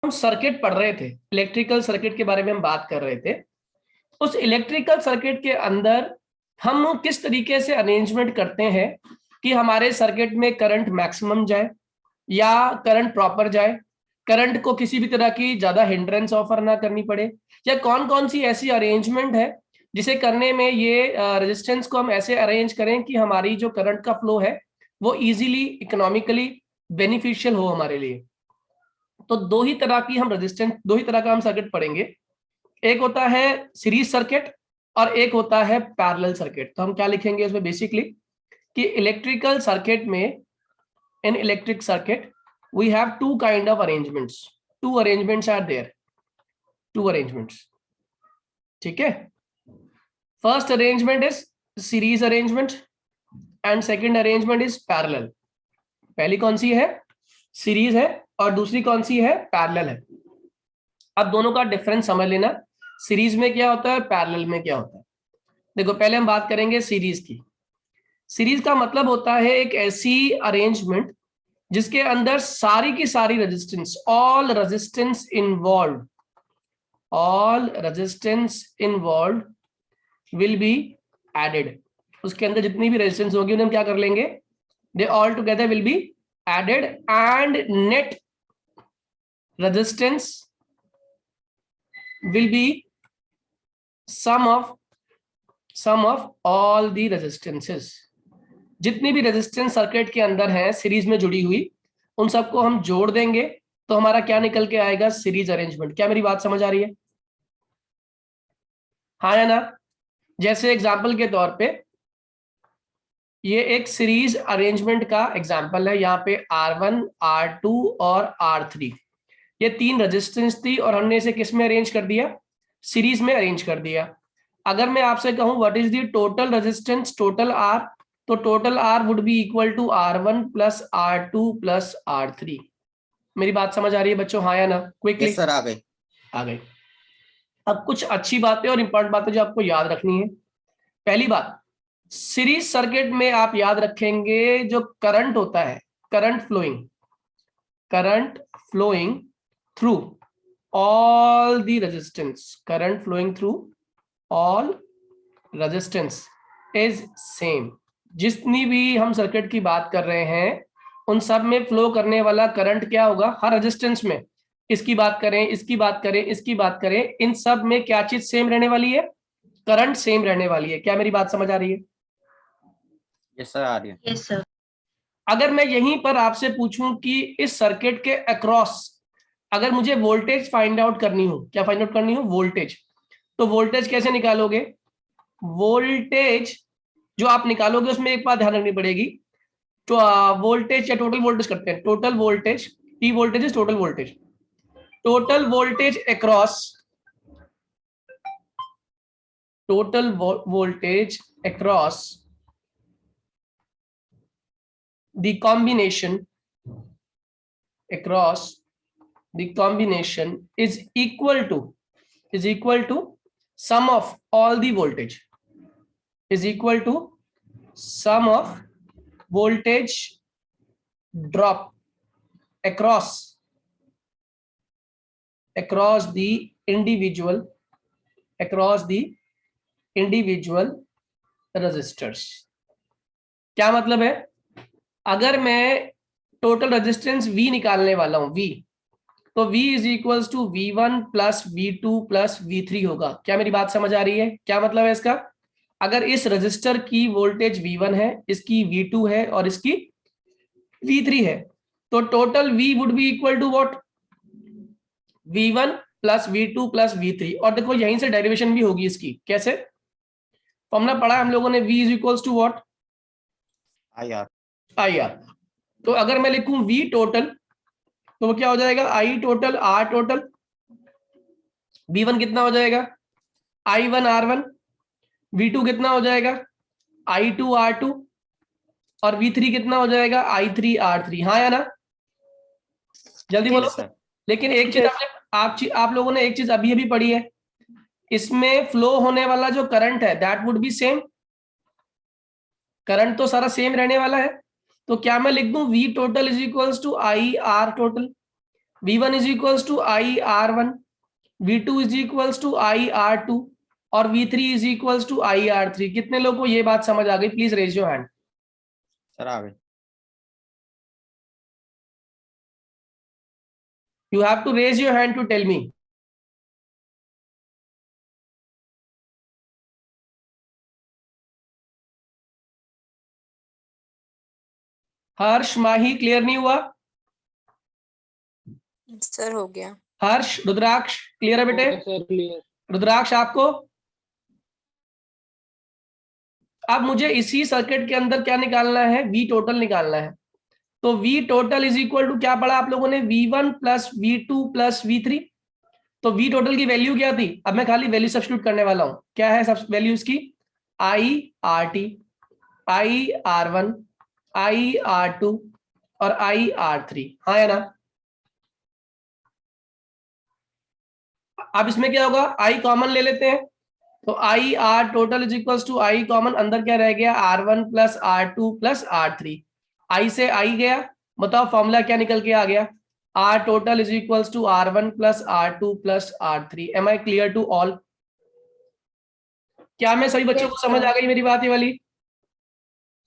हम सर्किट पढ़ रहे थे, इलेक्ट्रिकल सर्किट के बारे में हम बात कर रहे थे। उस इलेक्ट्रिकल सर्किट के अंदर हम किस तरीके से अरेंजमेंट करते हैं कि हमारे सर्किट में करंट मैक्सिमम जाए या करंट प्रॉपर जाए, करंट को किसी भी तरह की ज्यादा हिंड्रेंस ऑफर ना करनी पड़े, या कौन कौन सी ऐसी अरेंजमेंट है जिसे करने में ये रेजिस्टेंस को हम ऐसे अरेंज करें कि हमारी जो करंट का फ्लो है वो इजीली इकोनॉमिकली बेनिफिशियल हो हमारे लिए। तो दो ही तरह का हम सर्किट पढ़ेंगे। एक होता है सीरीज सर्किट और एक होता है पैरेलल सर्किट। तो हम क्या लिखेंगे इसमें बेसिकली कि इलेक्ट्रिकल सर्किट में, in electric circuit we have two kind of arrangements, two arrangements are there, two arrangements. ठीक है, first arrangement is series arrangement and second arrangement is parallel. पहली कौन सी है? सीरीज है, और दूसरी कौन सी है? पैरेलल है। अब दोनों का डिफरेंस समझ लेना, सीरीज में क्या होता है, पैरेलल में क्या होता है। देखो पहले हम बात करेंगे सीरीज की। सीरीज का मतलब होता है एक ऐसी अरेंजमेंट जिसके अंदर सारी की सारी resistance, all resistance involved will be added. उसके अंदर जितनी भी रेजिस्टेंस होगी उन्हें हम क्या कर लेंगे, they all together will be added and net resistance will be sum of all the resistances। जितनी भी रेजिस्टेंस सर्किट के अंदर है सीरीज में जुड़ी हुई, उन सबको हम जोड़ देंगे तो हमारा क्या निकल के आएगा, सीरीज अरेंजमेंट। क्या मेरी बात समझ आ रही है? हाँ या ना? जैसे एग्जांपल के तौर पे ये एक सीरीज अरेंजमेंट का एग्जांपल है। यहाँ पे R1, R2 और R3 ये तीन रेजिस्टेंस थी और हमने इसे किस में अरेंज कर दिया, सीरीज में अरेंज कर दिया। अगर मैं आपसे कहूं what is the total resistance, total R, तो total R would be equal to R1 plus R2 plus R3। मेरी बात समझ आ रही है बच्चों? हाँ या ना? क्विकली। यस सर, आ गई। आ गई। अब कुछ अच्छी बातें और इंपॉर्टेंट बातें जो आपको याद रखनी है। पहली बात, सीरीज सर्किट में आप याद रखेंगे जो करंट होता है, current flowing through all the resistance, current flowing through all resistance is same। जितनी भी हम सर्किट की बात कर रहे हैं उन सब में फ्लो करने वाला करंट क्या होगा, हर रेजिस्टेंस में। इसकी बात करें, इसकी बात करें, इसकी बात करें, इन सब में क्या चीज सेम रहने वाली है, करंट सेम रहने वाली है। क्या मेरी बात समझ आ रही है? यस सर, आ रही है। Yes sir. अगर मैं यहीं पर आपसे पूछूं कि इस सर्किट के अक्रॉस अगर मुझे वोल्टेज फाइंड आउट करनी हो, क्या फाइंड आउट करनी हो, वोल्टेज, तो वोल्टेज कैसे निकालोगे? वोल्टेज जो आप निकालोगे उसमें एक बात ध्यान रखनी पड़ेगी, तो वोल्टेज या टोटल वोल्टेज करते हैं, total voltage, T voltage is total voltage, total voltage across, total voltage across the combination across the combination is equal to sum of all the voltage, is equal to sum of voltage drop across the individual resistors। क्या मतलब है? अगर मैं total resistance V निकालने वाला हूं, V, तो V is equals to V1 plus V2 plus V3 होगा। क्या मेरी बात समझ आ रही है? क्या मतलब है इसका? अगर इस रजिस्टर की वोल्टेज V1 है, इसकी V2 है और इसकी V3 है, तो total V would be equal to what, V1 plus V2 plus V3। और देखो यहीं से डेरिवेशन भी होगी इसकी। कैसे? फॉर्मूला पढ़ा हम लोगों ने, V is equals to what, IR। तो अगर मैं लिखूं V टोटल तो वो क्या हो जाएगा, I total R total. V1 कितना हो जाएगा, I1 R1। V2 कितना हो जाएगा, I2 R2। और V3 कितना हो जाएगा, I3 R3। हाँ या ना? जल्दी बोलो। लेकिन एक चीज आप लोगों ने एक चीज अभी अभी पढ़ी है, इसमें फ्लो होने वाला जो करंट है that would be same. Current तो सारा सेम रहने वाला है। तो क्या मैं लिख दूं V total is equals to I R total. V1 is equals to I R one, V2 is equals to I R two और V3 is equals to I R three. कितने लोगों को ये बात समझ आ गई? Please raise your hand. Sir आ गई। You have to raise your hand to tell me. Harsh, Mahi, clear नहीं हुआ? सर हो गया। हर्ष, रुद्राक्ष क्लियर है बेटे? Sir clear. रुद्राक्ष आपको? अब मुझे इसी सर्किट के अंदर क्या निकालना है? वी टोटल निकालना है। तो V total is equal to क्या पढ़ा आप लोगों ने? V1 plus V2 plus V3। तो वी टोटल की वैल्यू क्या थी? अब मैं खाली वैल्यू सब्स्टिट्यूट करने वाला हूं। क्या है सब वैल्यू इसकी? I R T, I R one, I R two और आई आर थ्री। हाँ है ना? अब इसमें क्या होगा? आई कॉमन ले लेते हैं। तो I R total is equal to I common, अंदर क्या रह गया? R1 plus R2 plus R3। आई से आई गया। बताओ फॉर्मूला क्या निकल के आ गया? R total is equal to R1 plus R2 plus R3। Am I clear to all? क्या मैं सभी बच्चों को समझ आ गई मेरी बात ये वाली?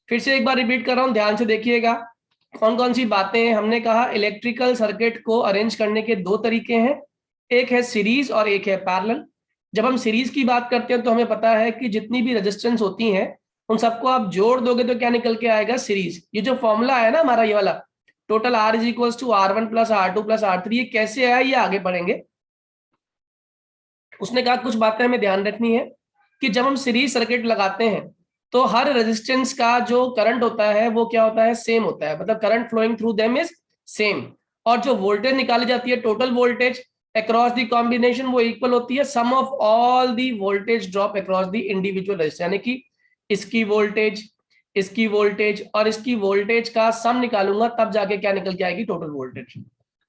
फिर से एक बार रिपीट कर रहा हूं, ध्यान से देखिएगा कौन कौन सी बातें हमने कहा। इलेक्ट्रिकल सर्किट को अरेंज करने के दो तरीके हैं, एक है सीरीज और एक है पैरेलल। जब हम सीरीज की बात करते हैं तो हमें पता है कि जितनी भी रेजिस्टेंस होती हैं उन सबको आप जोड़ दोगे तो क्या निकल के आएगा? सीरीज। ये जो फॉर्मूला है ना हमारा, ये वाला total R is equal to R1 plus R2 plus R3, ये कैसे आया ये आगे पढ़ेंगे। उसने कहा कुछ बातें हमें ध्यान रखनी है कि जब हम सीरीज सर्किट लगाते हैं तो हर रेजिस्टेंस का जो करंट होता है वो क्या होता है? सेम होता है, मतलब current flowing through them is same. और जो वोल्टेज निकाली जाती है, total voltage across the combination, वो इक्वल होती है sum of all the voltage drop across the individual resistance. यानी कि इसकी वोल्टेज, इसकी वोल्टेज और इसकी वोल्टेज का सम निकालूंगा तब जाके क्या निकल के आएगी? Total voltage.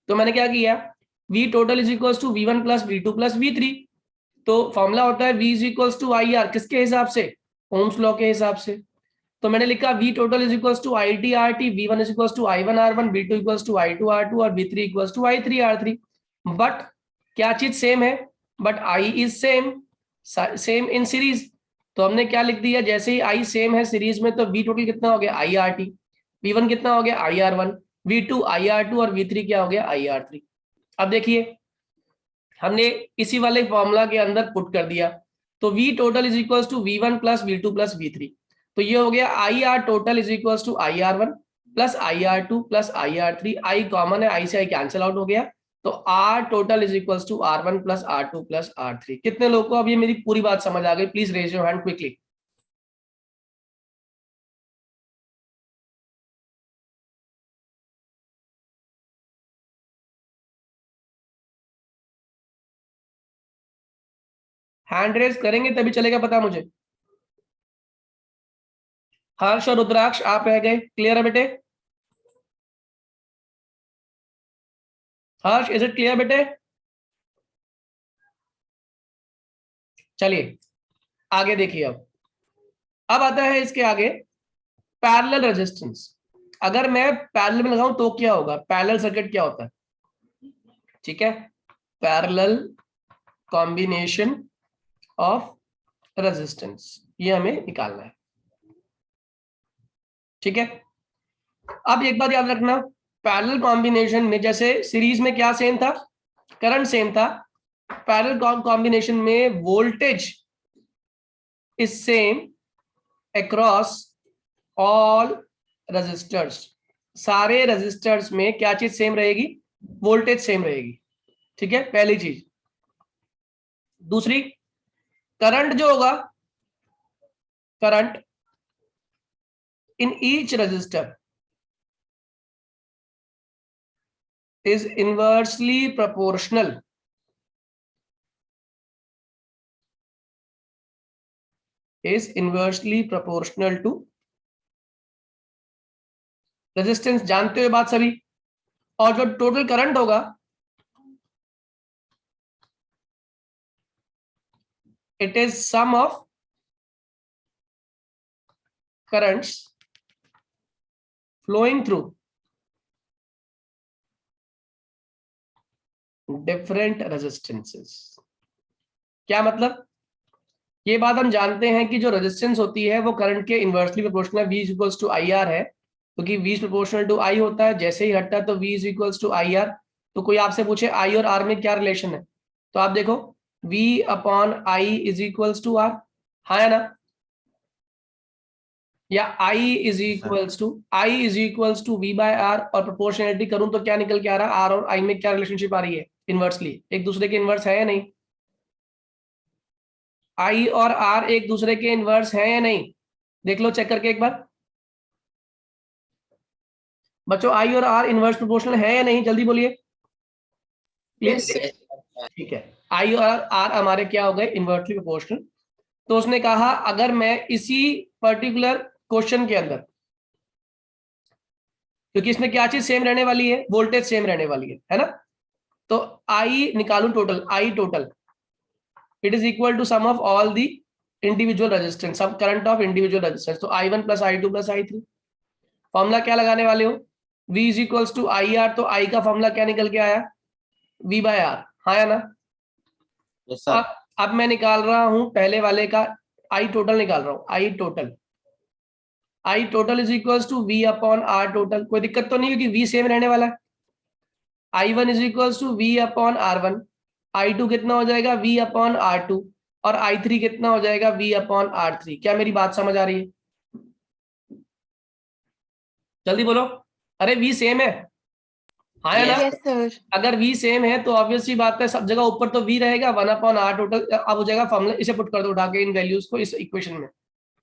तो मैंने क्या किया? V total is equal to V1 plus V2 plus V3। तो फॉर्मूला होता है V is equal to I R, किसके हिसाब से? ओम्स लॉ के हिसाब से। तो मैंने लिखा V total is equal to I T R T, V1 is equal to I1 R1, V2 equal to I2 R2 और V3 equal to I3 R3। But क्या चीज सेम है? But I is same, same in series. तो हमने क्या लिख दिया? जैसे ही I सेम है सीरीज में तो V टोटल कितना हो गया? I R T. V1 कितना हो गया? I R one. V2 I R two और V3 क्या हो गया? I R three. अब देखिए हमने इसी वाले फॉर्मूला के अंदर पुट कर दिया। तो V total is equal to V1 plus V2 plus V3। तो ये हो गया I R total is equal to I R one plus I R two plus I R three. I common है, आई से I cancel out हो गया। तो R total is equal to R1 plus R2 plus R3। कितने लोगों को अब ये मेरी पूरी बात समझ आ गई? Please raise your hand quickly. Hand raise करेंगे तभी चलेगा पता मुझे। हर्ष और रुद्राक्ष आप रह गए, क्लियर है बेटे? हर्ष, इज इट क्लियर बेटे? चलिए आगे देखिए। अब आता है इसके आगे पैरेलल रेजिस्टेंस। अगर मैं पैरेलल में लगाऊं तो क्या होगा? पैरेलल सर्किट क्या होता है? ठीक है, पैरेलल कॉम्बिनेशन ऑफ रेजिस्टेंस, ये हमें निकालना है। ठीक है, अब एक बात याद रखना, पैरेलल कॉम्बिनेशन में जैसे सीरीज में क्या सेम था? करंट सेम था। पैरेलल कॉम्बिनेशन में voltage is same across all resistors. सारे रेजिस्टर्स में क्या चीज सेम रहेगी? वोल्टेज सेम रहेगी। ठीक है, पहली चीज। दूसरी, करंट जो होगा, current in each resistor is inversely proportional to resistance. जानते हो बात सभी? और जो टोटल करंट होगा it is sum of currents flowing through different resistances. क्या मतलब? ये बात हम जानते हैं कि जो रेजिस्टेंस होती है वो करंट के inversely proportional V is equals to IR है, क्योंकि V प्रोपोर्शनल टू I होता है, जैसे ही हटता है तो V is equals to IR। तो कोई आपसे पूछे I और R में क्या रिलेशन है, तो आप देखो V upon I is equals to R, हाँ या ना? या I is equals to V by R, और प्रोपोर्शनलिटी करूं तो क्या निकल के आ रहा है, R और I में क्या रिलेशनशिप आ रही है, इनवर्सली, एक दूसरे के इनवर्स है या नहीं? I और R एक दूसरे के इनवर्स हैं या नहीं, देख लो चेक करके एक बार बच्चों। I और R इनवर्स प्रोपोर्शनल है या नहीं, जल्दी बोलिए। ठीक है, I और R हमारे क्या हो गए, इनवर्सली प्रोपोर्शनल। तो उसने कहा अगर मैं इसी पर्टिकुलर क्वेश्चन के अंदर, क्योंकि इसमें क्या चीज सेम रहने वाली है, वोल्टेज सेम रहने वाली है ना, तो I निकालूं total, I total it is equal to sum of all the individual resistance, सब करंट ऑफ इंडिविजुअल रेजिस्टेंस, तो I1 plus I2 plus I3। Formula क्या लगाने वाले हो, V is equals to IR, तो I का फॉर्मूला क्या निकल के आया, V बाय R, हाँ या ना? Yes sir. अब मैं निकाल रहा हूं पहले वाले का I टोटल निकाल रहा हूं, I total is equals to V upon R total. कोई दिक्कत तो नहीं, क्योंकि V सेम रहने वाला है। I1 is equals to V upon R1, I2 कितना हो जाएगा, V अपॉन R2, और I3 कितना हो जाएगा, V अपॉन R3। क्या मेरी बात समझ आ रही है, जल्दी बोलो। अरे V सेम है, हाँ या ना? Yes sir. अगर V सेम है तो ऑब्वियसली बात है, सब जगह ऊपर तो V रहेगा, 1 अपॉन R टोटल। अब हो जाएगा फॉर्मूला, इसे पुट कर दो उठा के इन वैल्यूज को इस इक्वेशन में,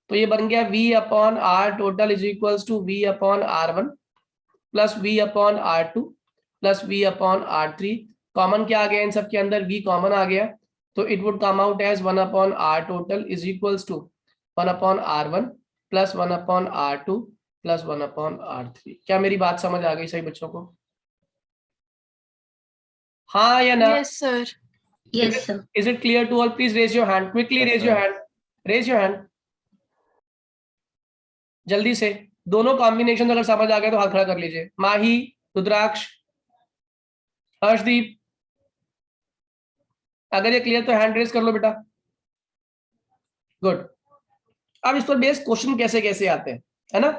तो ये बन गया V upon R total is equals to V upon R1 plus V upon R2 plus V upon R3। Common क्या आ गया इन सब के अंदर, V कॉमन आ गया, तो it would come out as 1 upon R total is equals to 1 upon R1 plus 1 upon R2 plus 1 upon R3। क्या मेरी बात समझ आ गई सही बच्चों को, हाँ या ना? Yes sir. Yes, sir. Is it clear to all? Please raise your hand. Quickly Yes, raise sir. your hand. Raise your hand. जल्दी से दोनों कॉम्बिनेशन अगर समझ आ गए तो हाथ खड़ा कर लीजिए। माही, रुद्राक्ष, हर्षदीप, अगर ये क्लियर तो हैंड रेज कर लो बेटा। गुड। अब इस पर बेस्ड क्वेश्चन कैसे कैसे आते हैं, है ना?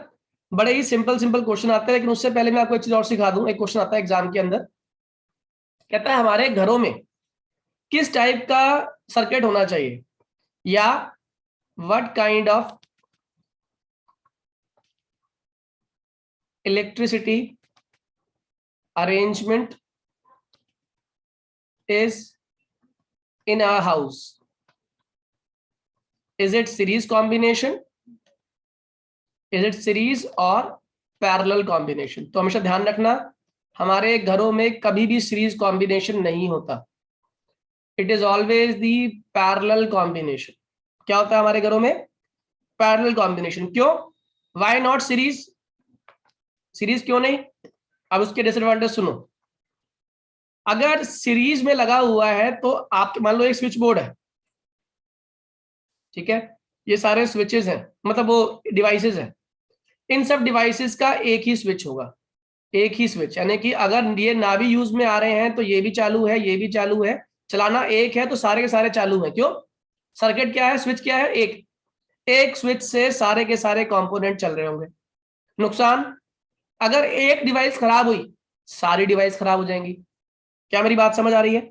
बड़े ही सिंपल सिंपल क्वेश्चन आते हैं, लेकिन उससे पहले मैं आपको एक चीज और सिखा दूं। एक क्वेश्चन आता है एग्जाम के अंदर, कहता है हमारे घरों में किस टाइप का सर्किट होना चाहिए, या what kind of electricity arrangement is in our house. Is it series combination, is it series और parallel combination? तो हमेशा ध्यान रखना हमारे घरों में कभी भी सीरीज कॉम्बिनेशन नहीं होता, it is always the parallel combination. क्या होता है हमारे घरों में, पैरेलल कॉम्बिनेशन। क्यों, व्हाई नॉट सीरीज, सीरीज क्यों नहीं? अब उसके डिसएडवांटेज सुनो। अगर सीरीज में लगा हुआ है तो आप मान लो एक स्विच बोर्ड है, ठीक है, ये सारे स्विचेस हैं, मतलब वो डिवाइसेस हैं, इन सब डिवाइसेस का एक ही स्विच होगा, एक ही स्विच, यानी कि अगर ये ना भी यूज में आ रहे हैं तो ये भी चालू है, ये भी चालू है, चलाना एक है तो सारे के सारे चालू हैं। क्यों, सर्किट क्या है, स्विच क्या है, एक स्विच से सारे के सारे कंपोनेंट चल रहे होंगे। नुकसान, अगर एक डिवाइस खराब हुई सारी डिवाइस खराब हो जाएंगी। क्या मेरी बात समझ आ रही है,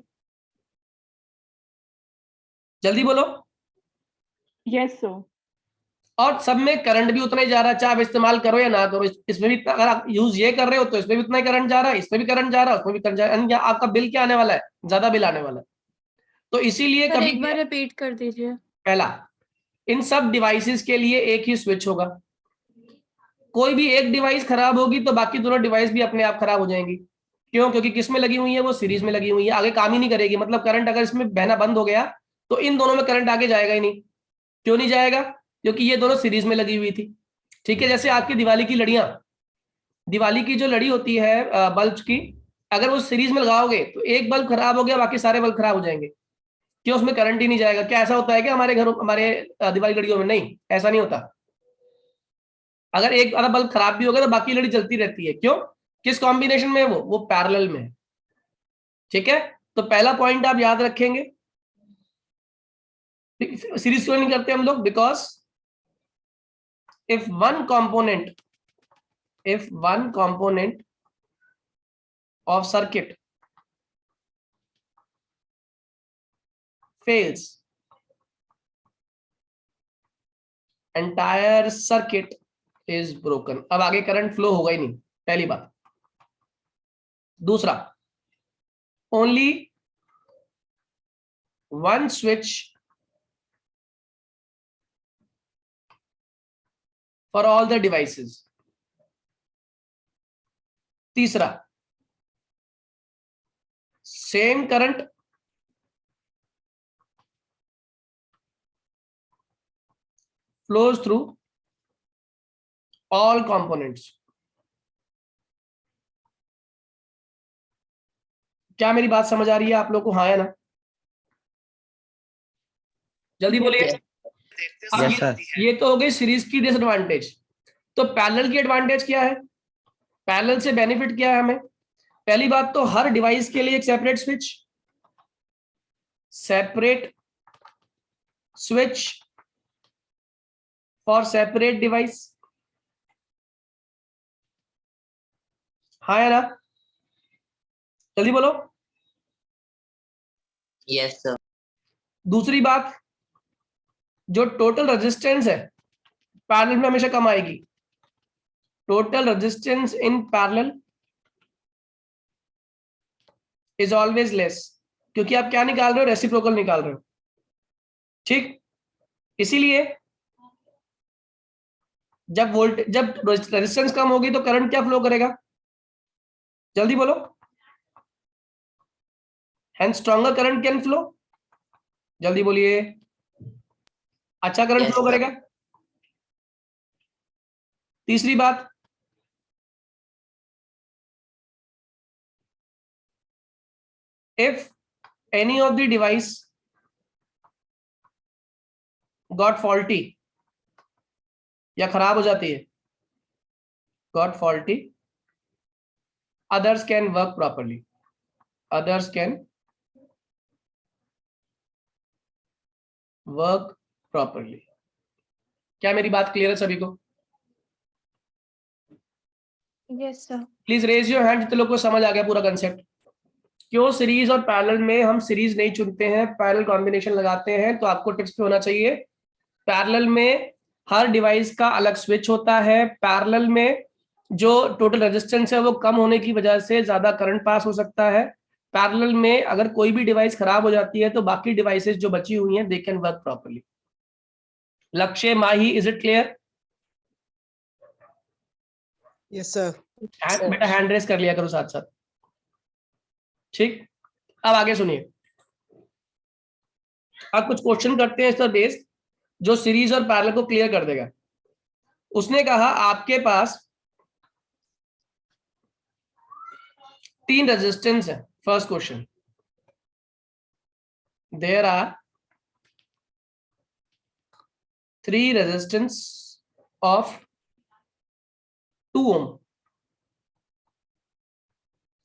जल्दी बोलो। Yes sir. और सब में करंट भी उतना ही जा रहा है, चाहे आप इस्तेमाल करो या ना करो। इसमें भी अगर आप यूज ये कर रहे हो तो इसमें भी उतना ही करंट जा रहा है, इसमें भी करंट जा रहा है, उसमें भी करंट जा रहा है, आपका बिल क्या आने वाला है, ज्यादा बिल आने वाला है। तो इसीलिए सर कभी एक बार रिपीट कर दीजिए। पहला, इन सब डिवाइसेस के लिए एक ही स्विच होगा। कोई भी एक डिवाइस खराब होगी तो बाकी दोनों डिवाइस भी अपने आप खराब हो जाएंगी। क्यों, क्योंकि किस में लगी हुई है, वो सीरीज में लगी हुई है, आगे काम ही नहीं करेगी। मतलब करंट अगर इसमें बहना बंद हो गया तो इन दोनों में करंट आगे जाएगा ही नहीं। क्यों नहीं जाएगा, क्योंकि ये दोनों सीरीज में लगी हुई थी। ठीक है, जैसे आपकी दिवाली की लड़ियां, दिवाली की जो लड़ी होती है बल्ब की, अगर वो सीरीज में लगाओगे तो एक बल्ब खराब हो गया बाकी सारे बल्ब खराब हो जाएंगे। क्यों, उसमें करंट ही नहीं जाएगा। क्या ऐसा होता है क्या हमारे घरों, हमारे दिवाली लड़ियों में? नहीं, ऐसा नहीं होता। अगर एक आधा बल्ब खराब भी होगा तो बाकी लड़ी चलती रहती है। क्यों, किस कॉम्बिनेशन में है वो पैरेलल में है। ठीक है, तो पहला पॉइंट आप याद रखेंगे, सीरीज क्यों नहीं करते हम लोग? Because if one component of circuit fails, entire circuit is broken. अब आगे करंट फ्लो होगा ही नहीं, पहली बात। दूसरा, only one switch for all the devices. तीसरा, same current flows through all components. क्या मेरी बात समझ आ रही है आप लोग को? हाँ या ना? जल्दी बोलिए। ये तो हो गई सीरीज की डिसएडवांटेज। तो पैरेलल की एडवांटेज क्या है? पैरेलल से बेनिफिट क्या है हमें? पहली बात तो हर डिवाइस के लिए एक separate switch for separate device. हाँ या ना? जल्दी बोलो। Yes sir. दूसरी बात, जो टोटल रेजिस्टेंस है पैरेलल में हमेशा कम आएगी। Total resistance in parallel is always less, क्योंकि आप क्या निकाल रहे हो? रेसिप्रोकल निकाल रहे हो। ठीक, इसीलिए जब रेजिस्टेंस कम होगी तो करंट क्या फ्लो करेगा? जल्दी बोलो। Hand stronger current can flow. जल्दी बोलिए। अच्छा करंट फ्लो करेगा। तीसरी बात, if any of the device got faulty या खराब हो जाती है, got faulty, others can work properly. Others can work properly. क्या मेरी बात क्लियर है सभी को? Yes, sir. Please raise your hand जितने लोग को समझ आ गया पूरा कंसेप्ट। क्यों सीरीज और पैरेलल में हम सीरीज नहीं चुनते हैं, पैरेलल कॉम्बिनेशन लगाते हैं? तो आपको टिप्स पे होना चाहिए। पैरेलल में हर डिवाइस का अलग स्विच होता है। पैरेलल में जो टोटल रेजिस्टेंस है वो कम होने की वजह से ज्यादा करंट पास हो सकता है। पैरेलल में अगर कोई भी डिवाइस खराब हो जाती है तो बाकी डिवाइसेस जो बची हुई हैं they can work properly. Lakshya, Mahi, is it clear? Yes sir. बेटा हैंड रेस कर लिया करो साथ साथ। ठीक, अब आगे सुनिए। अब कुछ क्वेश्चन करते हैं इस तरह बेस्ड, जो सीरीज और पैरेलल को क्लियर कर देगा। उसने कहा आपके पास 3 रेजिस्टेंस है। First question, there are 3 resistance of 2 ohm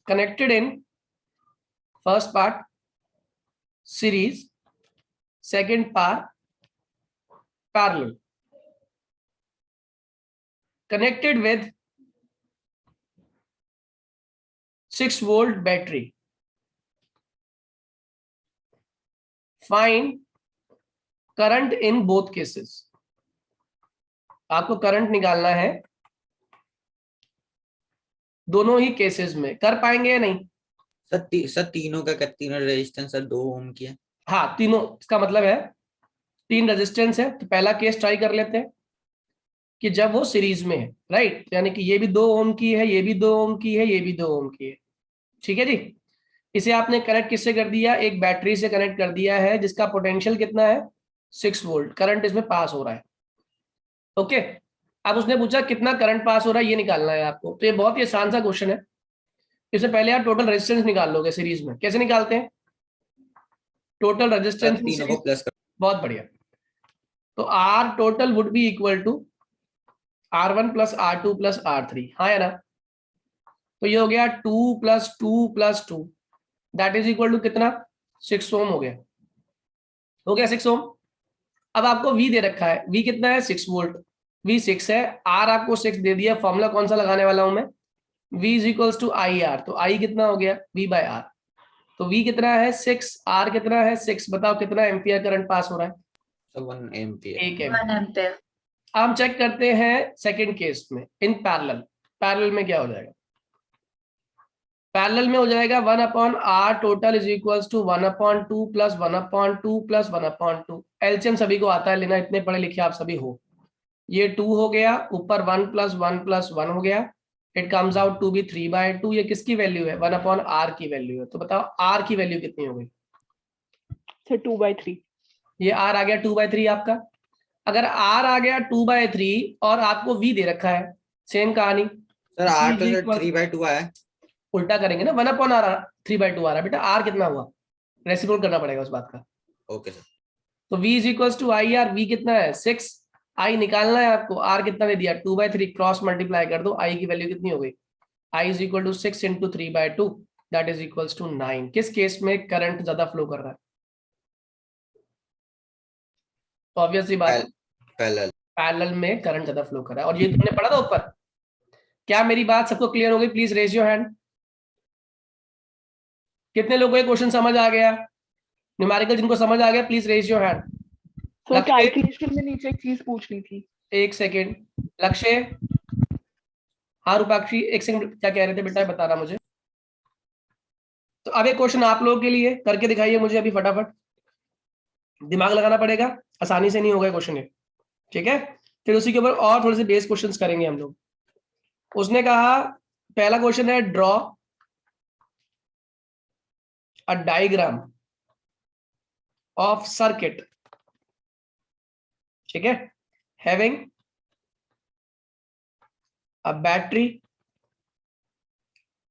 connected in first part series, second part parallel, connected with 6 volt battery. Find current in both cases. आपको करंट निकालना है दोनों ही केसेस में। कर पाएंगे या नहीं? सर तीनों का तीनों रेजिस्टेंस सर 2 ओम की है। हाँ, तीनों, इसका मतलब है 3 रेजिस्टेंस है। तो पहला केस ट्राई कर लेते हैं कि जब वो सीरीज में है, राइट, यानी कि ये भी 2 ओम की है, ये भी 2 ओम की है, ये भी 2 ओम की है। ठीक है जी। इसे आपने कनेक्ट किससे कर दिया? एक बैटरी से कनेक्ट कर दिया है जिसका पोटेंशियल कितना है? 6 वोल्ट। करंट इसमें पास हो रहा है। ओके, अब उसने पूछा कितना करंट पास हो रहा है, ये निकालना है आपको। तो ये बहुत ही आसान सा क्वेश्चन है। इससे पहले आप टोटल रेजिस्टेंस निकाल लोगे सीरीज में। कैसे निकालते हैं? टोटल रेजिस्टेंस तीनों को प्लस कर। बहुत बढ़िया। तो R total would be equal to R1 plus R2 plus R3। हाँ या ना? तो ये हो गया 2 + 2 + 2 दैट इज इक्वल टू कितना 6 ओम हो गया 6 ओम। अब आपको V दे रखा है, V कितना है 6 वोल्ट, V 6 है, R आपको 6 दे दिया, फॉर्मूला कौन सा लगाने वाला हूं मैं, V is equals to I R, तो I कितना हो गया V बाय R, तो V कितना है 6, R कितना है 6, बताओ कितना एम्पियर करंट पास हो रहा है, 1 एम्पियर। 1 1 एम्पियर। एम्पेयर। अब हम चेक करते हैं सेकंड केस में इन पैरेलल में क्या हो जाएगा, पैरेलल में हो जाएगा 1/R total is equals to 1/2 plus 1/2 plus 1/2, LCM सभी को आता है लेना, इतने पढ़े लिखे आप सभी हो, ये 2 हो गया, ऊपर 1 प्लस 1 प्लस 1 हो गया, it comes out to be 3/2, ये किसकी वैल्यू है 1/R की वैल्यू है, तो बताओ R की वैल्यू कितनी हो गई, सर 2/3। ये R आ गया 2/3 आपका। अगर R आ गया 2/3 और आपको V दे रखा है, सेम कहानी, सर R तो V सर equals- 3/2 आया, उल्टा करेंगे ना, 1/R 3/2 आ रहा है बेटा, R कितना हुआ, रेसिप्रोकल करना पड़ेगा उस बात का, ओके सर। तो V is equals to I R, V कितना है 6, I निकालना है आपको, R कितना दे दिया 2/3, क्रॉस मल्टीप्लाई कर दो, I की वैल्यू कितनी हो गई, I is equal to 6 into 3/2 that is equals to 9। किस केस में करंट ज्यादा फ्लो कर रहा है, तो ऑब्वियस सी बात है पैरेलल। पैरेलल में करंट ज्यादा फ्लो कर रहा है, और ये तुमने पढ़ा था ऊपर, क्या मेरी बात सबको क्लियर हो गई, प्लीज रेज योर हैंड, कितने लोगों को ये क्वेश्चन समझ आ गया, न्यूमेरिकल जिनको समझ आ गया please raise your hand. Sir calculation में नीचे एक चीज पूछनी थी। एक सेकेंड, लक्ष्य, हाँ रूपाक्षी, एक सेकंड, क्या कह रहे थे बेटा बताना मुझे। तो अब एक क्वेश्चन आप लोगों के लिए करके दिखाइए मुझे अभी फटाफट, दिमाग लगाना पड़ेगा, आसानी से नहीं होगा क्वेश्चन ये, ठीक है, फिर उसी के ऊपर और थोड़े से बेस क्वेश्चंस करेंगे हम लोग। उसने कहा पहला क्वेश्चन है draw a diagram of circuit, ठीक है, having a battery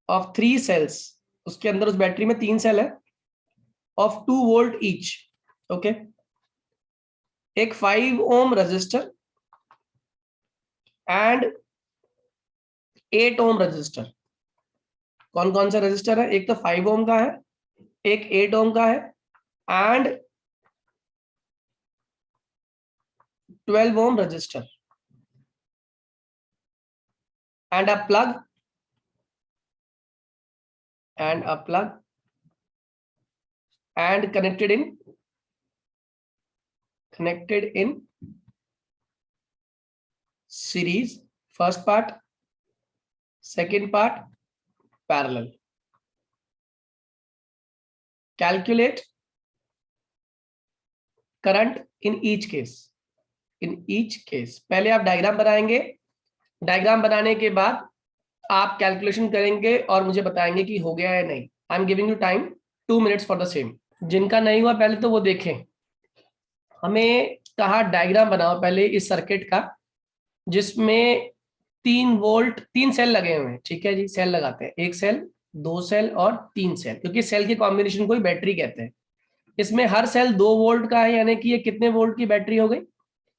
of 3 cells, उसके अंदर उस बैटरी में 3 सेल है, ऑफ 2 वोल्ट ईच, ओके, एक 5 ohm resistor and 8 ohm resistor. कौन कौन सा रजिस्टर है, एक तो 5 ओम का है, एक 8 ओम का है, and 12 ohm resistor, and a plug and connected in series, first part, second part parallel. Calculate current in each case. पहले आप डायग्राम बनाएंगे, डायग्राम बनाने के बाद आप कैलकुलेशन करेंगे और मुझे बताएंगे कि हो गया है नहीं। I am giving you time 2 minutes for the same. जिनका नहीं हुआ पहले तो वो देखें, हमें कहा डायग्राम बनाओ पहले इस सर्किट का जिसमें 3 वोल्ट 3 सेल लगे हुए हैं, ठीक है जी, सेल लगाते हैं, 1 सेल 2 सेल और 3 सेल, क्योंकि सेल के कॉम्बिनेशन को ही बैटरी कहते हैं। इसमें हर सेल 2 वोल्ट का है, यानी कि ये कितने वोल्ट की बैटरी हो गई,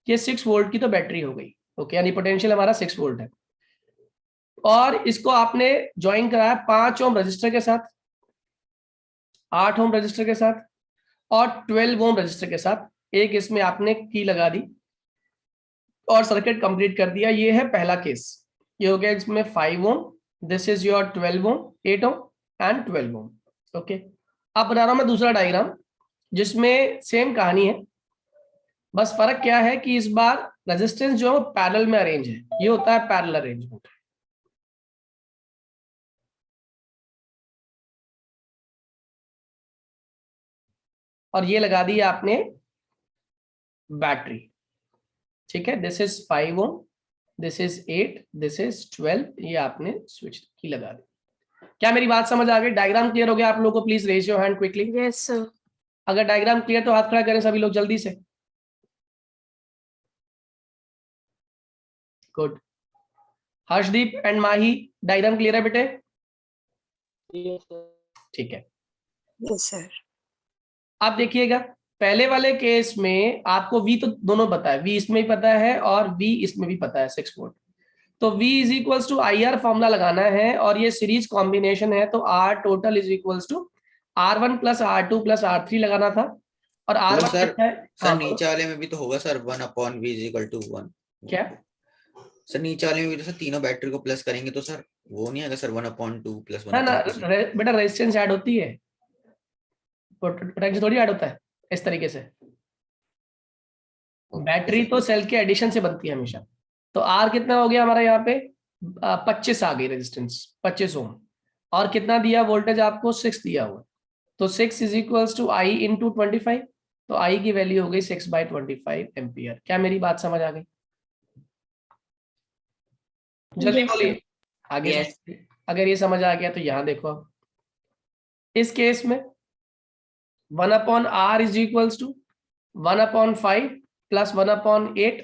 ये 6 वोल्ट की तो बैटरी हो गई, ओके, यानी पोटेंशियल हमारा 6 वोल्ट है। और इसको आपने ज्वाइन कराया 5 ओम रजिस्टर के साथ, 8 ओम रजिस्टर के साथ और 12 ओम रजिस्टर के साथ, एक इसमें आपने की लगा दी और सर्किट कंप्लीट कर दिया। ये है पहला केस, ये हो गया इसमें 5 ohm, this is your 12 ohm, 8 ohm and 12 ohm, okay. अब बना रहा हूं मैं दूसरा डायग्राम जिसमें सेम कहानी है, बस फर्क क्या है कि इस बार रेजिस्टेंस जो है वो पैरेलल में अरेंज है, ये होता है पैरेलल अरेंजमेंट। और ये लगा दी आपने बैटरी, ठीक है, this is 5 ohm, this is 8, this is 12, ये आपने स्विच की लगा दी। क्या मेरी बात समझ आ गई, डायग्राम क्लियर हो गया आप लोगों को, please raise your hand quickly. Yes sir. अगर डायग्राम क्लियर तो हाथ खड़ा करें सभी लोग जल्दी से। Good, Harshdeep and Mahi diagram clear है बेटे, ठीक है। Yes sir. आप देखिएगा पहले वाले केस में आपको V तो दोनों पता है, V इसमें भी पता है और V इसमें भी पता है 6 वोल्ट, तो V is equals to I R formula लगाना है और ये सीरीज कॉम्बिनेशन है, तो R total is equals to R1 plus R2 plus R3 लगाना था, और तो R1 सर कितना है? सर हाँ, नीचे वाले में भी तो होगा sir 1/v is equal to 1। क्या? सर नीचे वाले में भी तो सर तीनों बैटरी को प्लस करेंगे तो सर वो नहीं आएगा सर 1/2 प्लस ना ना 1/2। बेटा, रेजिस्टेंस ऐड होती है, पोटेंशियल थोड़ी ऐड होता है इस तरीके से। बैटरी तो सेल के एडिशन से बनती है हमेशा। तो R कितना हो गया हमारा यहाँ पे? 25 आ गई रेजिस्टेंस, 25 ओम। और कितना दिया वोल्टेज आपको? 6 दिया हुआ। तो 6 is equals to I into 25। तो I की वैल्यू हो गई 6/25 एम्पियर। क्या मेरी बात समझ आ गई? जल्दी Yes, बोलिए आगे। Yes. अगर ये समझ आ गया तो यहाँ देखो, अब इस केस में 1/R is equals to 1/5 plus 1/8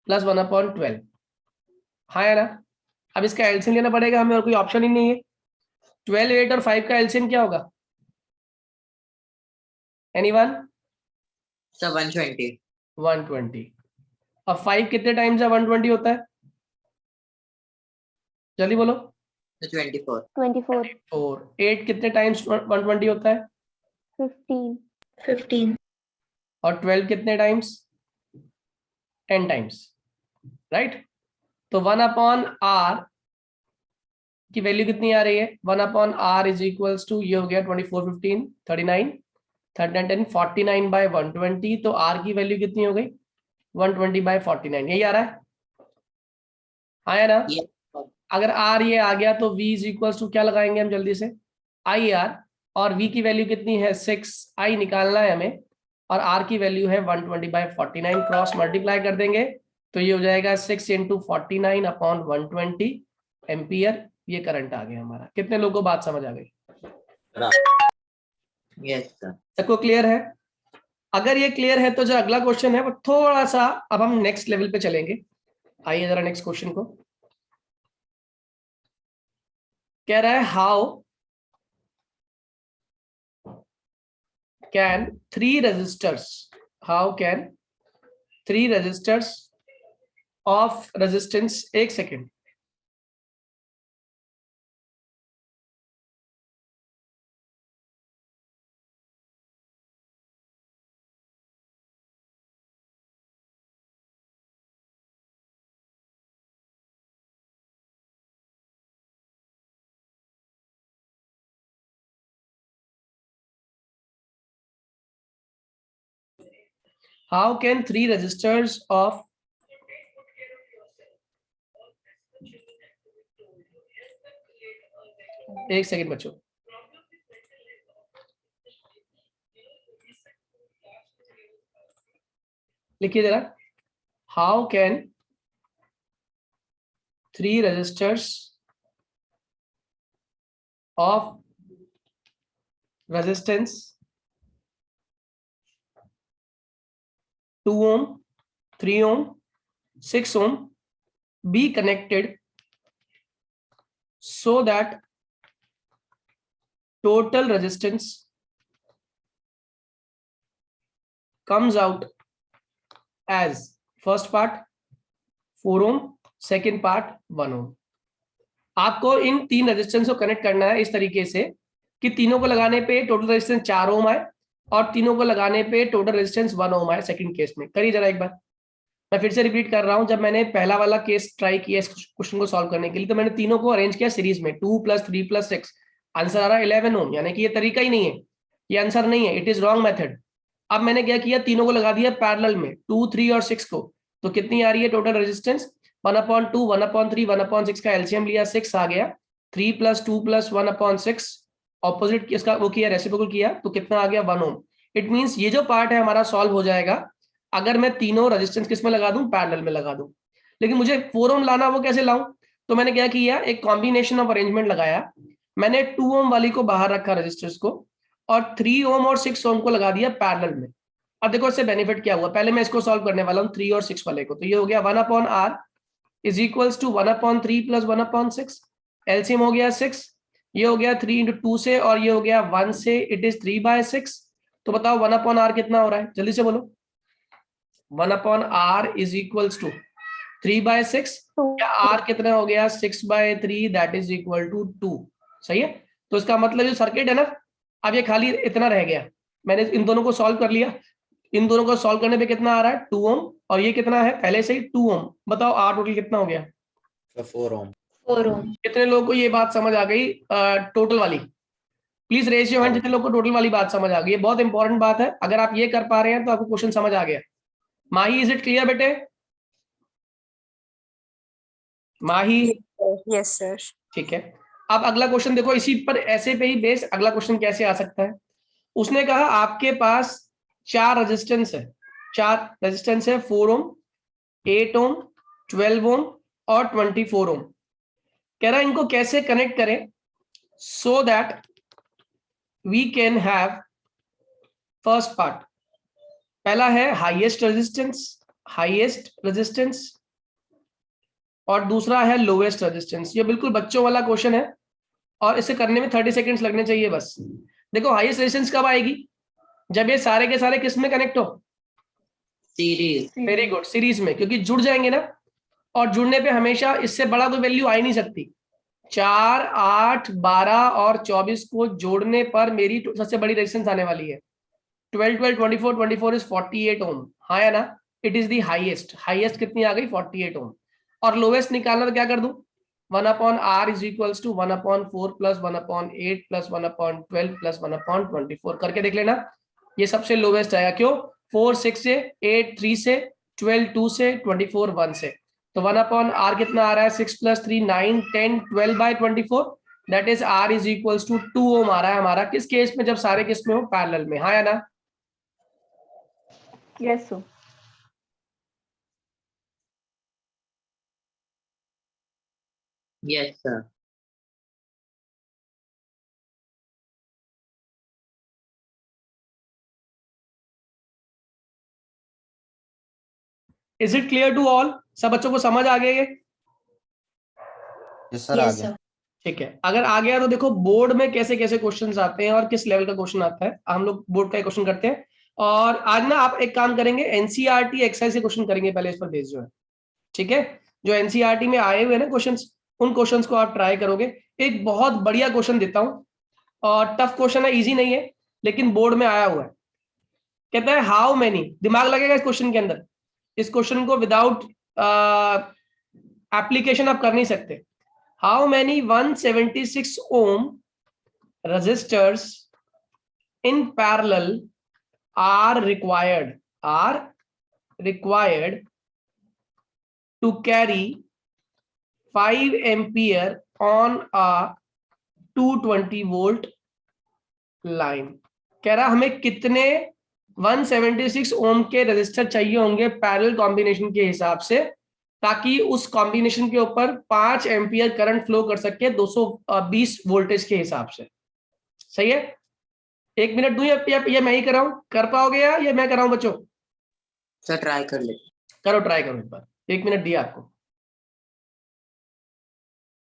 plus 1/12। हाँ है ना? अब इसका एलसीएम लेना पड़ेगा हमें, और कोई ऑप्शन ही नहीं है। 12, 8 और 5 का एलसीएम क्या होगा? एनीवन? सर 120। 120। अब 5 कितने टाइम्स 120 होता है? जल्दी बोलो। 24। 24, और 8 कितने टाइम्स 120 होता है? 15, 15, और 12 कितने टाइम्स? 10 times, right? तो 1/R की वैल्यू कितनी आ रही है? 1/R इज इक्वल्स टू, ये हो गया 24, 15, 39, 13, 10, 49/120। तो R की वैल्यू कितनी हो गई? 120/49। यही आ रहा है? आया ना? Yes. अगर R ये आ गया तो V इज इक्वल्स टू क्या लगाएंगे हम जल्दी से? IR। और V की वैल्यू कितनी है? 6। I निकालना है हमें, और R की वैल्यू है 120/49। क्रॉस मल्टीप्लाई कर देंगे तो ये हो जाएगा 6 इंटू 49/120 एम्पियर। ये करंट आ गया हमारा। कितने लोगों को बात समझ आ गई? Yes, sir. सबको क्लियर है? अगर ये क्लियर है तो जो अगला क्वेश्चन है वो थोड़ा सा, अब हम नेक्स्ट लेवल पे चलेंगे। आइए जरा नेक्स्ट क्वेश्चन को। कह रहा है how can 3 resistors of resistance, एक second, how can 3 resistors of, एक सेकेंड बच्चों, लिखिए जरा। How can 3 resistors of resistance 2 ohm, 3 ohm, 6 ohm be connected so that total resistance comes out as first part 4 ohm, second part 1 ohm। आपको इन 3 resistance को connect करना है इस तरीके से कि तीनों को लगाने पे टोटल रेजिस्टेंस 4 ओम आए, और तीनों को लगाने पे टोटल रेजिस्टेंस 1 ओम आए सेकंड केस में। करिए जरा एक बार, मैं फिर से रिपीट कर रहा हूं। जब मैंने पहला वाला केस ट्राई किया इस क्वेश्चन को सॉल्व करने के लिए, तो मैंने तीनों को अरेंज किया सीरीज में, 2 + 3 + 6, आंसर आ रहा है 11 ओम। यानी कि ये तरीका ही नहीं है, ये आंसर नहीं है, इट इज रॉन्ग मेथड। अब मैंने क्या किया, तीनों को लगा दिया पैरेलल में, 2, 3 और 6 को। तो कितनी आ रही है टोटल रेजिस्टेंस? 1/2, 1/3, 1/6 का एलसीएम लिया, 6 आ गया। 3 + 2 + 1/6 ऑपोजिट इसका वो किया, रेसिप्रोकल किया, तो कितना आ गया? 1 ओम। इट मींस ये जो पार्ट है हमारा सॉल्व हो जाएगा अगर मैं तीनों रेजिस्टेंस किस में लगा दूं? पैरेलल में लगा दूं। लेकिन मुझे 4 ओम लाना, वो कैसे लाऊं? तो मैंने क्या किया, एक कॉम्बिनेशन ऑफ अरेंजमेंट लगाया। मैंने 2 ओम वाली को बाहर रखा रेजिस्टर्स को, और 3 ओम और 6 ओम को लगा दिया पैरेलल में। अब देखो इससे बेनिफिट क्या हुआ, पहले मैं इसको सॉल्व करने वाला हूं 3 और 6 वाले को। तो ये हो गया 1/R is equals to 1/3 + 1/6, LCM हो गया 6, ये हो गया 3 × 2 से, और ये हो गया 1 से, इट इज 3/6। तो बताओ 1/R कितना हो रहा है? जल्दी से बोलो। 1/R इज इक्वल्स टू 3/6, या R कितना हो गया? 6/3, दैट इज इक्वल टू 2। सही है? तो इसका मतलब जो सर्किट है ना, अब ये खाली इतना रह गया, मैंने इन दोनों को सॉल्व कर लिया, इन दोनों को सॉल्व करने पे कितना आ रहा है 2 ओम, और ये कितना है पहले से ही 2 ओम। बताओ R टोटल कितना हो गया? 4 ओम। 4 ohm. कितने लोगों को ये बात समझ आ गई टोटल वाली? प्लीज रेज योर हैंड जितने लोगों को टोटल वाली बात समझ आ गई। ये बहुत इंपॉर्टेंट बात है, अगर आप ये कर पा रहे हैं तो आपको क्वेश्चन समझ आ गया। माही, इज इट क्लियर बेटे? माही? Yes, sir. ठीक है, अब अगला क्वेश्चन देखो, इसी पर ऐसे पे ही बेस अगला क्वेश्चन कैसे आ सकता है। उसने कहा आपके पास 4 रेजिस्टेंस है, 4 रेजिस्टेंस है, 4 ओम, 8 ओम, 12 ओम और 24 ओम। कह रहा है इनको कैसे कनेक्ट करें so that we can have first part. पहला है हाईएस्ट रेजिस्टेंस और दूसरा है लोएस्ट रेजिस्टेंस। ये बिल्कुल बच्चों वाला क्वेश्चन है और इसे करने में 30 सेकंड्स लगने चाहिए बस। देखो हाईएस्ट रेजिस्टेंस कब आएगी? जब ये सारे के सारे किस में कनेक्ट हो? सीरीज। वेरी गुड, सीरीज में, क्योंकि जुड़ जाएंगे ना, और जुड़ने पे हमेशा इससे बड़ा कोई वैल्यू आ ही नहीं सकती। 4, 8, 12 और 24 को जोड़ने पर मेरी सबसे बड़ी रेजिस्टेंस आने वाली है 12, 12, 24, 24 इज 48 ओम। हाँ या ना? It is the highest. Highest कितनी आ गई? 48 ओम। और लोवेस्ट निकालना तो क्या कर दूं? 1/r is equals to 1/4 plus 1/8 plus 1/12 plus 1/24 करके देख लेना, ये सबसे लोवेस्ट आएगा। क्यों? 4 6 से, 8 3 से, 12 2 से, 24 1 से। तो 1/r कितना आ रहा है? 6 + 3 9 10 12/24, that is r is equals to 2 ohm आ रहा है हमारा। किस केस में? जब सारे किस में हो? पैरेलल में। हाँ या ना? Yes, sir. Yes sir. Is it clear to all? सब बच्चों को समझ आ गया ये? यस सर, आ Yes, गया। sir. ठीक है, अगर आ गया तो देखो बोर्ड में कैसे कैसे क्वेश्चंस आते हैं और किस लेवल का क्वेश्चन आता है, हम लोग बोर्ड का क्वेश्चन करते हैं। और आज ना आप एक काम करेंगे, एनसीईआरटी एक्सरसाइज से क्वेश्चन करेंगे पहले, इस पर बेस जो है, ठीक है, जो एनसीईआरटी में आए हुए ना क्वेश्चंस, उन क्वेश्चंस को आप ट्राई करोगे। एक बहुत बढ़िया क्वेश्चन देता हूं, और टफ क्वेश्चन है, इजी नहीं है, लेकिन बोर्ड में आया हुआ है। कहता है हाउ मेनी, दिमाग लगेगा इस क्वेश्चन के अंदर, इस क्वेश्चन को विदाउट एप्लीकेशन आप कर नहीं सकते। How many 176 ohm resistors in parallel are required to carry 5 ampere on a 220 volt line। कह रहा हमें कितने 176 ओम के रेजिस्टर चाहिए होंगे पैरेलल कॉम्बिनेशन के हिसाब से, ताकि उस कॉम्बिनेशन के ऊपर 5 एम्पियर करंट फ्लो कर सके 220 वोल्टेज के हिसाब से। सही है? 1 मिनट दूं या मैं ही कराऊं? कर पाओगे या मैं कराऊं बच्चों? सर ट्राई कर ले। करो, ट्राई करो एक बार। 1 मिनट दिया आपको,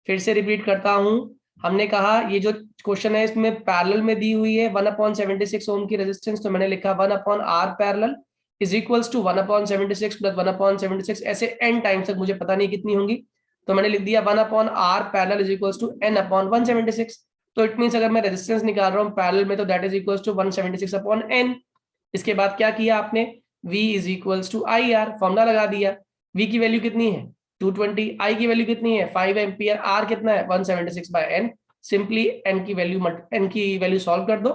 फिर से रिपीट करता हूं। हमने कहा ये जो क्वेश्चन है इसमें पैरेलल में दी हुई है 1/76 ओम की रेजिस्टेंस, तो मैंने लिखा 1/r parallel is equals to 1/76 plus 1/76, ऐसे n टाइम्स तक, मुझे पता नहीं कितनी होंगी, तो मैंने लिख दिया 1/r parallel is equals to n/176। तो इट मींस अगर मैं रेजिस्टेंस निकाल रहा हूं पैरेलल में, तो that is equals to 176/n। इसके बाद क्या किया आपने? v is equals to IR, formula लगा दिया। v की वैल्यू कितनी है? 220। I की वैल्यू कितनी है? 5 एम्पियर। R कितना है? 176/n। सिंपली n की वैल्यू सॉल्व कर दो,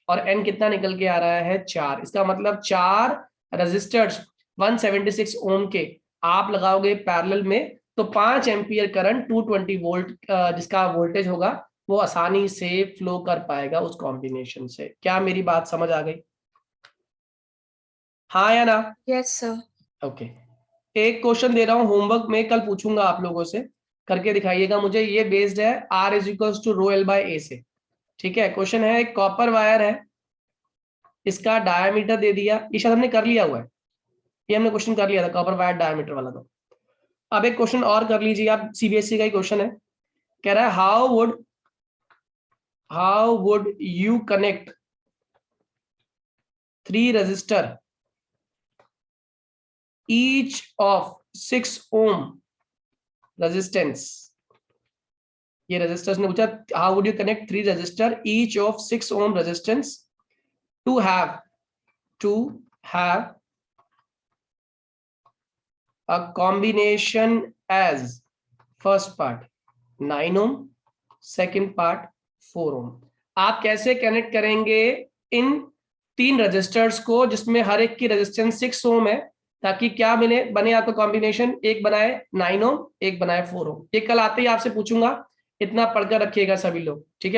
और n कितना निकल के आ रहा है? 4। इसका मतलब 4 रेजिस्टर्स 176 ओम के आप लगाओगे पैरेलल में, तो 5 एम्पियर करंट 220 वोल्ट जिसका वोल्टेज होगा वो आसानी से फ्लो कर पाएगा उस कॉम्बिनेशन से। क्या मेरी बात समझ आ गई? हाँ या ना? Yes, sir. ओके। एक क्वेश्चन दे रहा हूं होमवर्क में, कल पूछूंगा आप लोगों से, करके दिखाइएगा मुझे। ये बेस्ड है R is equals to rho L by A से, ठीक है। क्वेश्चन है एक कॉपर वायर है, इसका डायमीटर दे दिया, ये शायद हमने कर लिया हुआ है, ये हमने क्वेश्चन कर लिया था कॉपर वायर डायमीटर वाला। तो अब एक क्वेश्चन और कर लीजिए आप, CBSE का ही क्वेश्चन है। कह रहा है how would you connect 3 resistor each of 6 ohm resistance ये रेजिस्टर्स ने पूछा how would you connect 3 resistor each of 6 ohm resistance to have a combination as first part 9 ohm, second part 4 ohm. आप कैसे connect करेंगे इन 3 registers को जिसमें हर एक की रेजिस्टेंस 6 ओम है, ताकि क्या बने आपका कॉम्बिनेशन, एक बनाए 9 ओम, एक बनाए 4 ओम। ये कल आते ही आपसे पूछूंगा, इतना पढ़कर रखिएगा सभी लोग, ठीक है।